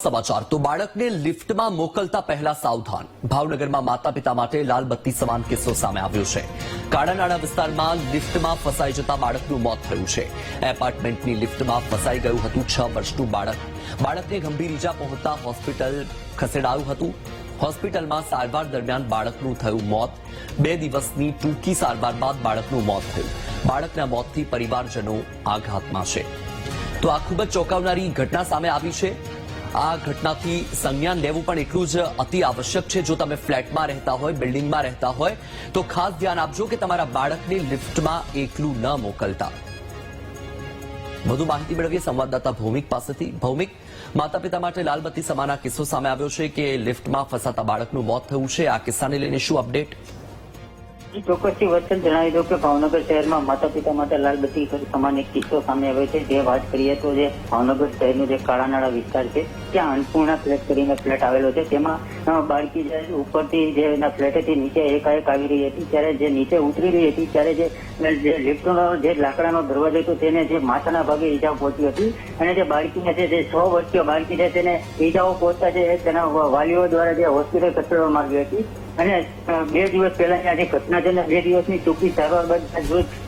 સમાચાર તો બાળકને લિફ્ટમાં મોકલતા પહેલા સાવધાન ભાવનગરમાં માતા પિતા માટે લાલ બત્તી સમાન કિસ્સો સામે આવ્યો છે। કાળાનાળા વિસ્તારમાં લિફ્ટમાં ફસાઈ જતા બાળકનું મોત થયું છે। એપાર્ટમેન્ટની લિફ્ટમાં ફસાઈ ગયું હતું 6 વર્ષનું બાળકને ગંભીર ઈજા પહોંચતા હોસ્પિટલ ખસેડાયું હતું। હોસ્પિટલમાં સારવાર દરમિયાન બાળકનું થયું મોત। 2 દિવસની ટૂંકી સારવાર બાદ બાળકનું મોત થયું। બાળકના મોતથી પરિવારજનો આઘાતમાં છે। તો આ ખૂબ જ ચોંકાવનારી ઘટના સામે આવી છે। આ ઘટનાથી સંજ્ઞાન લેવું પણ એટલું જ અતિ આવશ્યક છે। જો તમે ફ્લેટમાં રહેતા હોય, બિલ્ડિંગમાં રહેતા હોય તો ખાસ ધ્યાન આપજો કે તમારા બાળકને લિફ્ટમાં એકલું ન મોકલતા। વધુ માહિતી મેળવીએ સંવાદદાતા ભૌમિક પાસેથી। ભૌમિક, માતા પિતા માટે લાલ બત્તી સમાન આ કિસ્સો સામે આવ્યો છે કે લિફ્ટમાં ફસાતા બાળકનું મોત થયું છે। આ કિસ્સાને લઈને શું અપડેટ? ચોક્કસથી વચન જણાવી દઉં કે ભાવનગર શહેરમાં માતા પિતા માટે લાલ બત્તી સમાન એક કિસ્સો સામે આવ્યો છે। જે વાત કરીએ તો જે ભાવનગર શહેરનો જે કાળાનાળા વિસ્તાર છે ત્યાં અન્નપૂર્ણા ફ્લેટ કરીને ફ્લેટ આવેલો છે। તેમાં બાળકી જે ઉપરથી જે એના ફ્લેટેથી નીચે એકાએક આવી રહી હતી, ત્યારે જે નીચે ઉતરી રહી હતી ત્યારે જે લિફ્ટનો જે લાકડાનો દરવાજો હતો તેને જે માથાના ભાગે ઈજાઓ પહોંચી હતી અને જે બાળકીને છે જે 6 વર્ષીય બાળકી છે તેને ઈજાઓ પહોંચતા છે તેના વાલીઓ દ્વારા જે હોસ્પિટલ ખસેડવામાં આવી હતી અને 2 દિવસ પહેલાની આ જે ઘટના છે ને 2 દિવસની ટૂંકી સારવાર બાદ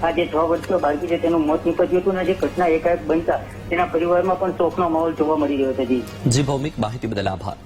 આ જે 6 વર્ષીય બાળકી છે તેનું મોત નીપજ્યું હતું અને જે ઘટના એકાએક બનતા તેના પરિવારમાં પણ શોકનો માહોલ જોવા મળી રહ્યો છે। જી ભૌમિક, માહિતી બદલ આભાર।